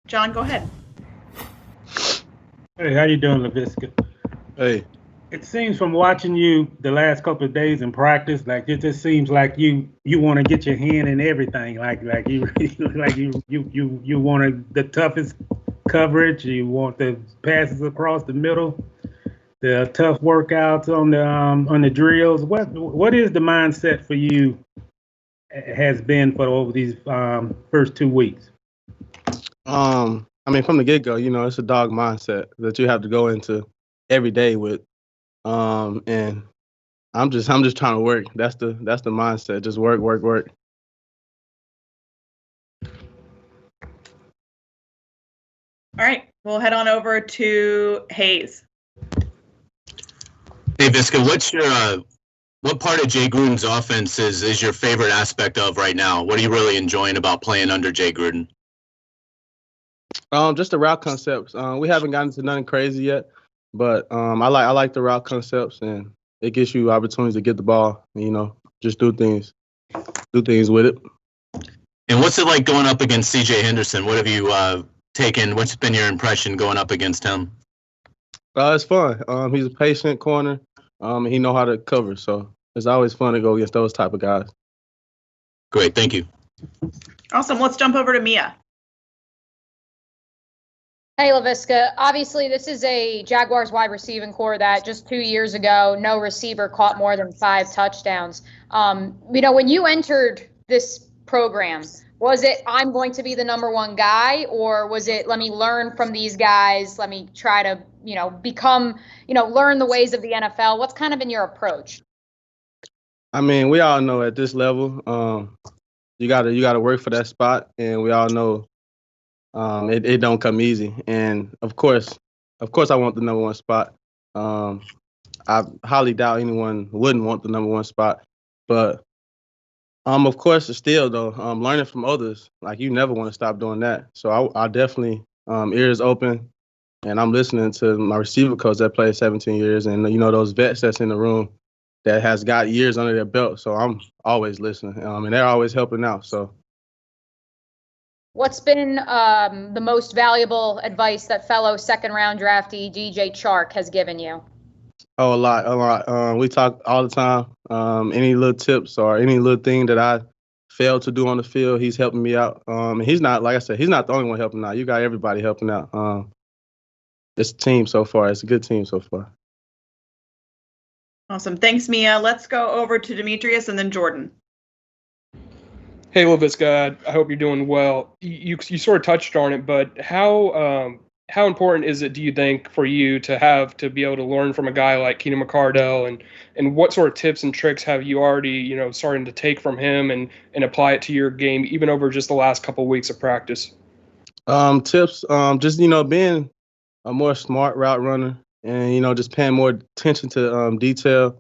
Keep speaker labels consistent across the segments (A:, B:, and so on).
A: John, go ahead.
B: Hey, how you doing, Laviska?
C: Hey.
B: It seems from watching you the last couple of days in practice, like it just seems like you want to get your hand in everything. Like you you want the toughest coverage. You want the passes across the middle, the tough workouts on the drills. What is the mindset for you has been for over these first 2 weeks?
C: I mean, from the get-go, it's a dog mindset that you have to go into every day with. And I'm just trying to work. That's the mindset. Just work.
A: All right, we'll head on over to Hayes.
D: Hey, Viska, what part of Jay Gruden's offense is your favorite aspect of right now? What are you really enjoying about playing under Jay Gruden?
C: Just the route concepts. We haven't gotten to nothing crazy yet, but I like the route concepts, and it gives you opportunities to get the ball. And, just do things with it.
D: And what's it like going up against C.J. Henderson? What have you taken? What's been your impression going up against him?
C: It's fun. He's a patient corner, and he know how to cover. So it's always fun to go against those type of guys.
D: Great, thank you.
A: Awesome. Let's jump over to Mia.
E: Hey, Laviska. Obviously, this is a Jaguars wide receiving core that just 2 years ago, no receiver caught more than 5 touchdowns. When you entered this program, was it I'm going to be the number one guy, or was it let me learn from these guys, let me try to, become, learn the ways of the NFL? What's kind of been your approach?
C: I mean, we all know at this level, you gotta work for that spot, and we all know it don't come easy. And of course, I want the number one spot. I highly doubt anyone wouldn't want the number one spot, but of course, still though, learning from others, like you never want to stop doing that. So I definitely ears open, and I'm listening to my receiver coach that played 17 years, and those vets that's in the room that has got years under their belt. So I'm always listening, and they're always helping out. So.
E: What's been the most valuable advice that fellow second-round draftee DJ Chark has given you?
C: Oh, a lot. We talk all the time. Any little tips or any little thing that I failed to do on the field, he's helping me out. And he's not, like I said, he's not the only one helping out. You got everybody helping out. It's a team so far. It's a good team so far.
A: Awesome. Thanks, Mia. Let's go over to Demetrius and then Jordan.
F: Hey, Laviska, I hope you're doing well. You sort of touched on it, but how important is it, do you think, for you to be able to learn from a guy like Keenan McCardell, and what sort of tips and tricks have you already, starting to take from him and apply it to your game, even over just the last couple of weeks of practice?
C: Tips, just, being a more smart route runner, and, just paying more attention to detail,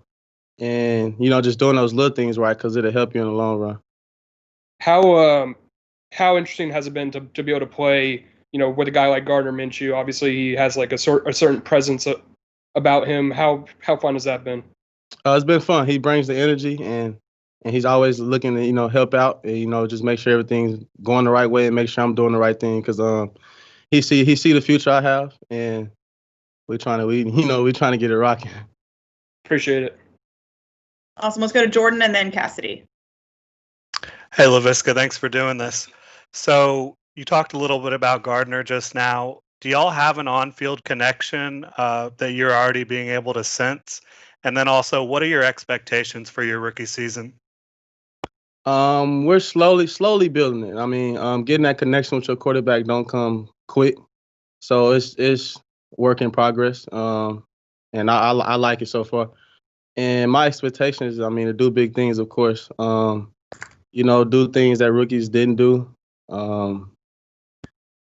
C: and, just doing those little things right, because it'll help you in the long run.
F: How interesting has it been to be able to play, with a guy like Gardner Minshew? Obviously, he has like a certain presence about him. How fun has that been? It's
C: been fun. He brings the energy, and he's always looking to help out, and just make sure everything's going the right way and make sure I'm doing the right thing, because he see the future I have, and we're trying to get it rocking.
F: Appreciate it.
A: Awesome. Let's go to Jordan and then Cassidy.
G: Hey, Laviska, thanks for doing this. So you talked a little bit about Gardner just now. Do y'all have an on-field connection that you're already being able to sense? And then also, what are your expectations for your rookie season?
C: We're slowly building it. I mean, getting that connection with your quarterback don't come quick. So it's work in progress. And I like it so far. And my expectations, to do big things, of course. Do things that rookies didn't do. I'm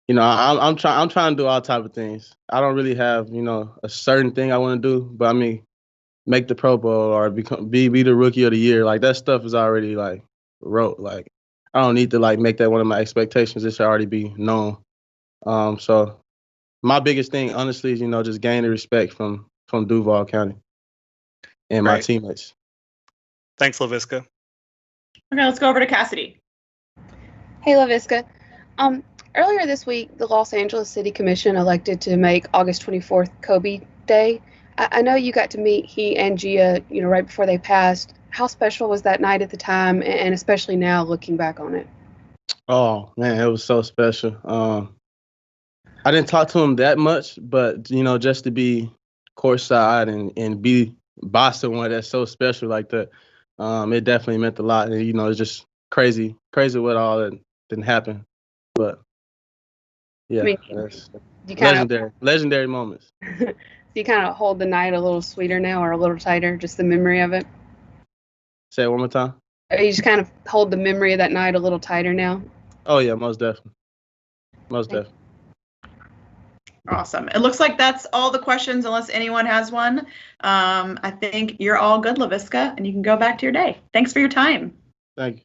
C: trying to do all type of things. I don't really have, a certain thing I want to do, but make the Pro Bowl or be the rookie of the year. Like that stuff is already wrote. Like I don't need to make that one of my expectations. It should already be known. So my biggest thing, honestly, is just gain the respect from Duval County and my teammates.
G: Thanks, Laviska.
A: Okay, let's go over to Cassidy.
H: Hey, Laviska. Earlier this week, the Los Angeles City Commission elected to make August 24th Kobe Day. I know you got to meet he and Gia, right before they passed. How special was that night at the time, and especially now looking back on it?
C: Oh man, it was so special. I didn't talk to him that much, but just to be courtside and be by someone that's so special like that, it definitely meant a lot. And it's just crazy what all that didn't happen. But yeah,
H: I mean,
C: that's
H: you kind
C: legendary moments.
H: of you kind of hold the night a little sweeter now, or a little tighter, just the memory of it.
C: Say it one more time.
H: Or you just kind of hold the memory of that night a little tighter now.
C: Oh yeah, most definitely.
A: Awesome. It looks like that's all the questions, unless anyone has one. I think you're all good, Laviska, and you can go back to your day. Thanks for your time.
C: Thank you.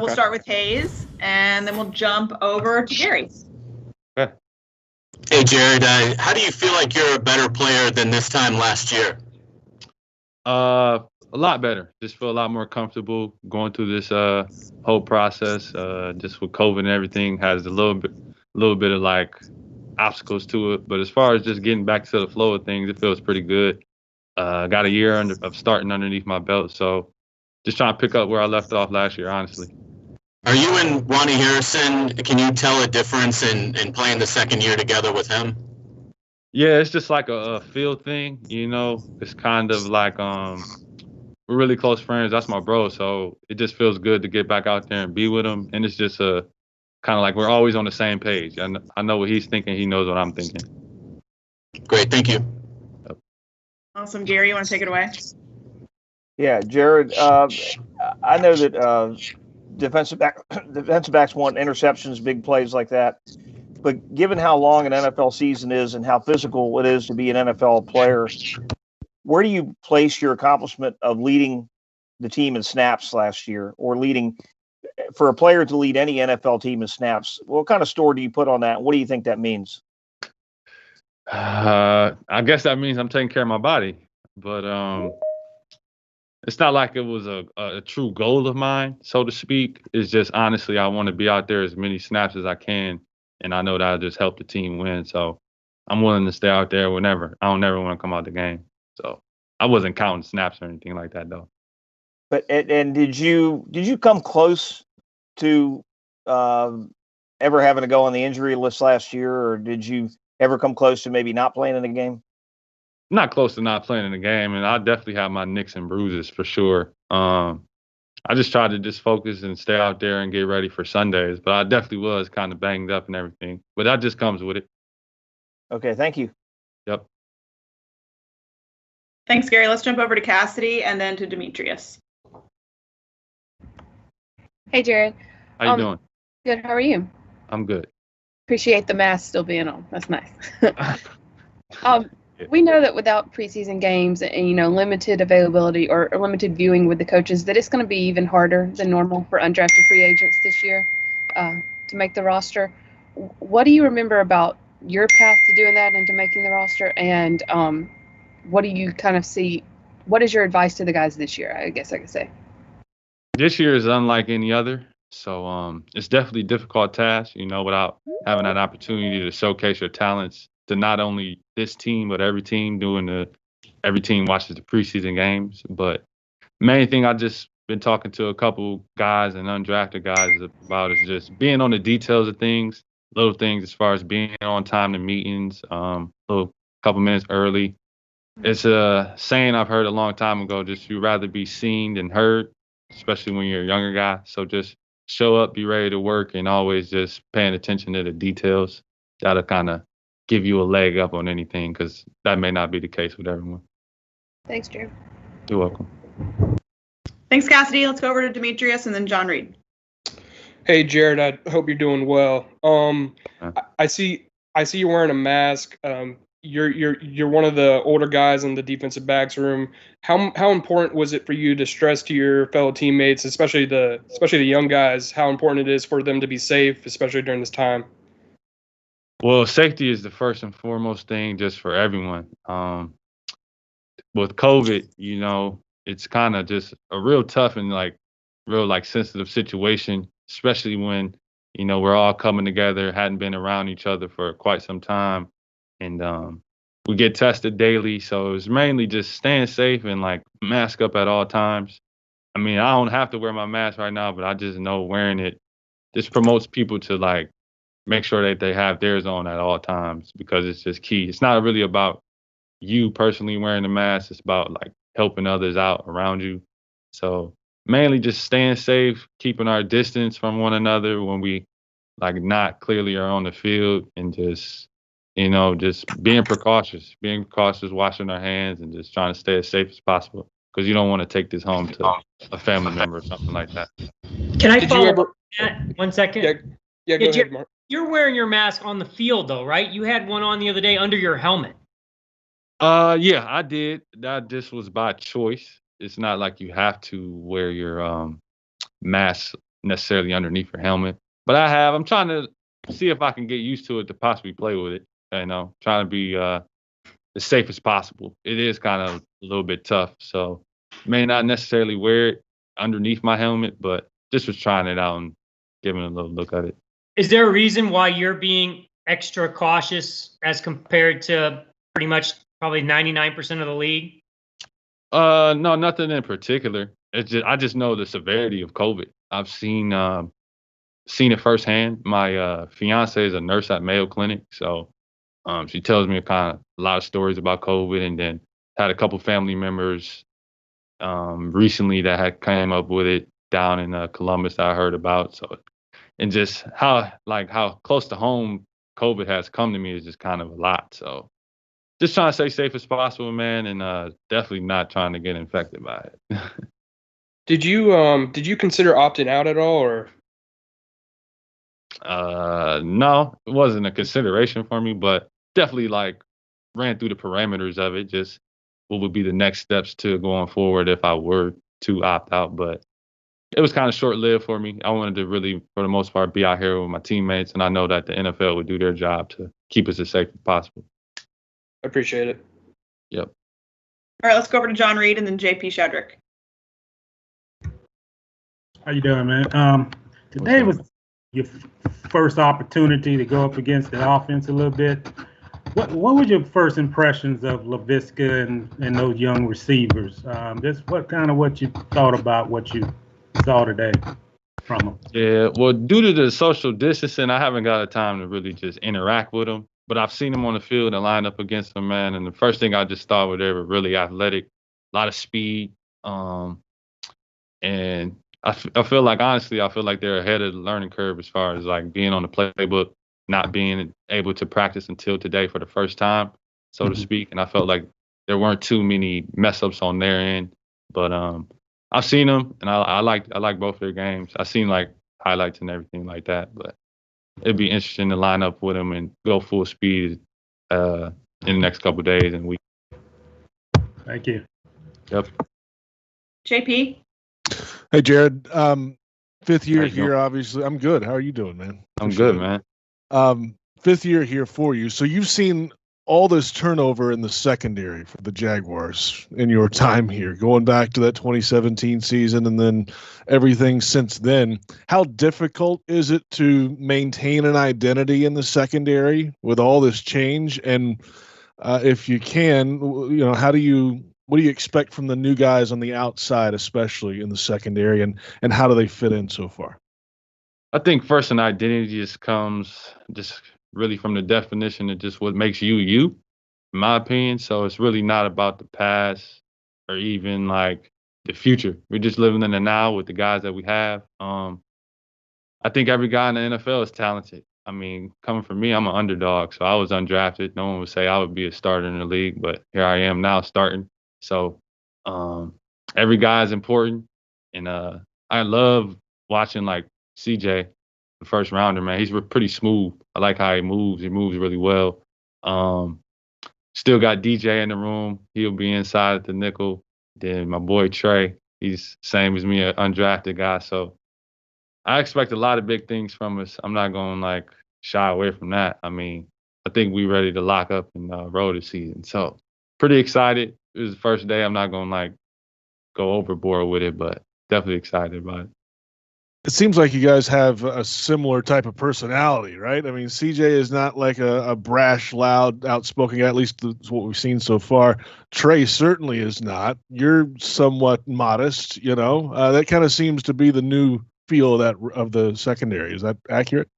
A: We'll
I: Okay.
A: start with Hayes, and then we'll jump over to Gary.
I: Okay.
D: Hey, Jarrod, how do you feel like you're a better player than this time last year?
I: A lot better. Just feel a lot more comfortable going through this whole process. Just with COVID and everything, has a little bit of like obstacles to it. But as far as just getting back to the flow of things, it feels pretty good. Got a year of starting underneath my belt, so just trying to pick up where I left off last year, honestly.
D: Are you and Ronnie Harrison, can you tell a difference in playing the second year together with him?
I: Yeah, it's just like a field thing, you know. It's kind of like we're really close friends. That's my bro, so it just feels good to get back out there and be with him. And it's just kind of like we're always on the same page. I know what he's thinking. He knows what I'm thinking.
D: Great, thank you.
A: Awesome. Gary, you want to take it away?
J: Yeah, Jarrod, I know that defensive backs want interceptions, big plays like that. But given how long an NFL season is and how physical it is to be an NFL player, where do you place your accomplishment of leading the team in snaps last year, or leading for a player to lead any NFL team in snaps? What kind of store do you put on that? What do you think that means?
I: I guess that means I'm taking care of my body, but it's not like it was a true goal of mine, so to speak. It's just honestly, I want to be out there as many snaps as I can, and I know that'll just help the team win. So I'm willing to stay out there whenever. I don't never want to come out the game. So I wasn't counting snaps or anything like that, though.
J: But and did you come close to ever having to go on the injury list last year, or did you ever come close to maybe not playing in the game?
I: Not close to not playing in the game, and I definitely have my nicks and bruises for sure. I just tried to just focus and stay out there and get ready for Sundays, but I definitely was kind of banged up and everything. But that just comes with it.
J: Okay, thank you.
I: Yep.
A: Thanks, Gary. Let's jump over to Cassidy and then to Demetrius.
H: Hey, Jarrod.
I: How you doing?
H: Good. How are you?
I: I'm good.
H: Appreciate the mask still being on. That's nice. We know that without preseason games and, you know, limited availability or limited viewing with the coaches, that it's going to be even harder than normal for undrafted free agents this year to make the roster. What do you remember about your path to doing that and to making the roster? And what do you kind of see? What is your advice to the guys this year? I guess I could say.
I: This year is unlike any other. So it's definitely a difficult task, you know, without having that opportunity to showcase your talents to not only this team, but every team every team watches the preseason games. But main thing I just been talking to a couple guys and undrafted guys about is just being on the details of things, little things as far as being on time to meetings, little couple minutes early. It's a saying I've heard a long time ago, just you'd rather be seen than heard, especially when you're a younger guy. So just show up, be ready to work, and always just paying attention to the details. That'll kind of give you a leg up on anything, because that may not be the case with everyone.
H: Thanks, Drew.
I: You're welcome.
A: Thanks, Cassidy. Let's go over to Demetrius and then John Reed.
F: Hey, Jarrod, I hope you're doing well. I see you're wearing a mask. You're one of the older guys in the defensive backs room. How important was it for you to stress to your fellow teammates, especially the young guys, how important it is for them to be safe, especially during this time?
I: Well, safety is the first and foremost thing just for everyone. With COVID, you know, it's kind of just a real tough and real sensitive situation, especially when, you know, we're all coming together, hadn't been around each other for quite some time. And we get tested daily. So it's mainly just staying safe and mask up at all times. I mean, I don't have to wear my mask right now, but I just know wearing it just promotes people to make sure that they have theirs on at all times, because it's just key. It's not really about you personally wearing the mask. It's about helping others out around you. So mainly just staying safe, keeping our distance from one another when we not clearly are on the field, and just, you know, just being precautious, washing our hands, and just trying to stay as safe as possible, because you don't want to take this home to a family member or something like that.
K: Can I follow up that 1 second?
F: Yeah, go ahead, Mark.
K: You're wearing your mask on the field, though, right? You had one on the other day under your helmet.
I: Yeah, I did. That just was by choice. It's not like you have to wear your mask necessarily underneath your helmet. But I'm trying to see if I can get used to it to possibly play with it. Trying to be as safe as possible. It is kind of a little bit tough, so may not necessarily wear it underneath my helmet, but just was trying it out and giving a little look at it.
K: Is there a reason why you're being extra cautious as compared to pretty much probably 99% of the league?
I: No, nothing in particular. I just know the severity of COVID. I've seen it firsthand. My fiance is a nurse at Mayo Clinic, so she tells me a lot of stories about COVID, and then had a couple family members recently that had came up with it down in Columbus that I heard about. So, and just how close to home COVID has come to me is just kind of a lot. So, just trying to stay safe as possible, man, and definitely not trying to get infected by it.
F: Did you consider opting out at all, or?
I: No, it wasn't a consideration for me, but definitely ran through the parameters of it. Just what would be the next steps to going forward if I were to opt out. But it was kind of short-lived for me. I wanted to really, for the most part, be out here with my teammates, and I know that the NFL would do their job to keep us as safe as possible.
F: I appreciate it.
I: Yep.
A: All right, let's go over to John Reed and then JP Shedrick.
B: How you doing, man? Today was your first opportunity to go up against the offense a little bit. What were your first impressions of Laviska and those young receivers? Just what you thought about what you saw today from them?
I: Yeah, well, due to the social distancing, I haven't got a time to really just interact with them. But I've seen them on the field and line up against them, man. And the first thing I just thought was they were really athletic, a lot of speed. And I feel like, honestly, they're ahead of the learning curve as far as being on the playbook, not being able to practice until today for the first time, so to speak. And I felt like there weren't too many mess ups on their end. But I've seen them, and I like both their games. I've seen highlights and everything like that. But it'd be interesting to line up with them and go full speed in the next couple of days and weeks.
B: Thank you.
I: Yep.
A: JP?
L: Hey, Jarrod. Fifth year here, obviously. I'm good. How are you doing, man?
I: I'm good, man.
L: Fifth year here for you. So you've seen all this turnover in the secondary for the Jaguars in your time here, going back to that 2017 season and then everything since then. How difficult is it to maintain an identity in the secondary with all this change? And if you can, what do you expect from the new guys on the outside, especially in the secondary, and how do they fit in so far?
I: I think first an identity just comes really from the definition of just what makes you, in my opinion. So it's really not about the past or even the future. We're just living in the now with the guys that we have. I think every guy in the NFL is talented. I mean, coming from me, I'm an underdog, so I was undrafted. No one would say I would be a starter in the league, but here I am now starting. So every guy is important, and I love watching CJ, the first rounder, man. He's pretty smooth. I like how he moves. He moves really well. Still got DJ in the room. He'll be inside at the nickel. Then my boy Trey, he's same as me, an undrafted guy. So I expect a lot of big things from us. I'm not going to shy away from that. I mean, I think we're ready to lock up and roll this season. So pretty excited. It was the first day. I'm not going to go overboard with it, but definitely excited about it.
L: It seems like you guys have a similar type of personality, right? I mean, CJ is not a brash, loud, outspoken guy, at least that's what we've seen so far. Trey certainly is not. You're somewhat modest, That kind of seems to be the new feel of the secondary. Is that accurate?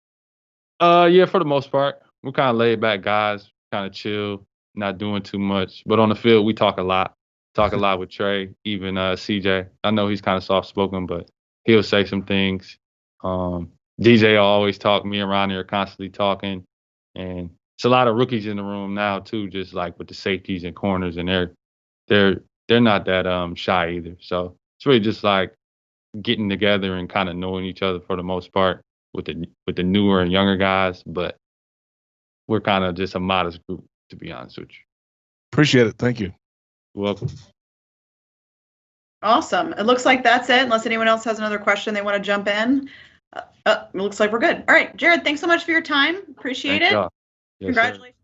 I: Yeah, for the most part. We're kind of laid back guys, kind of chill, not doing too much. But on the field, we talk a lot. Talk a lot with Trey, even CJ. I know he's kind of soft-spoken, but he'll say some things. DJ will always talk. Me and Ronnie are constantly talking. And it's a lot of rookies in the room now, too, just with the safeties and corners. And they're not that shy either. So it's really just getting together and kind of knowing each other for the most part with the newer and younger guys. But we're kind of just a modest group, to be honest with you.
L: Appreciate it. Thank you.
I: You're welcome.
A: Awesome. It looks like that's it, unless anyone else has another question they want to jump in. It looks like we're good. All right, Jarrod, thanks so much for your time. Appreciate
I: Thank
A: it.
I: y'all. Yes, sir.
A: Congratulations.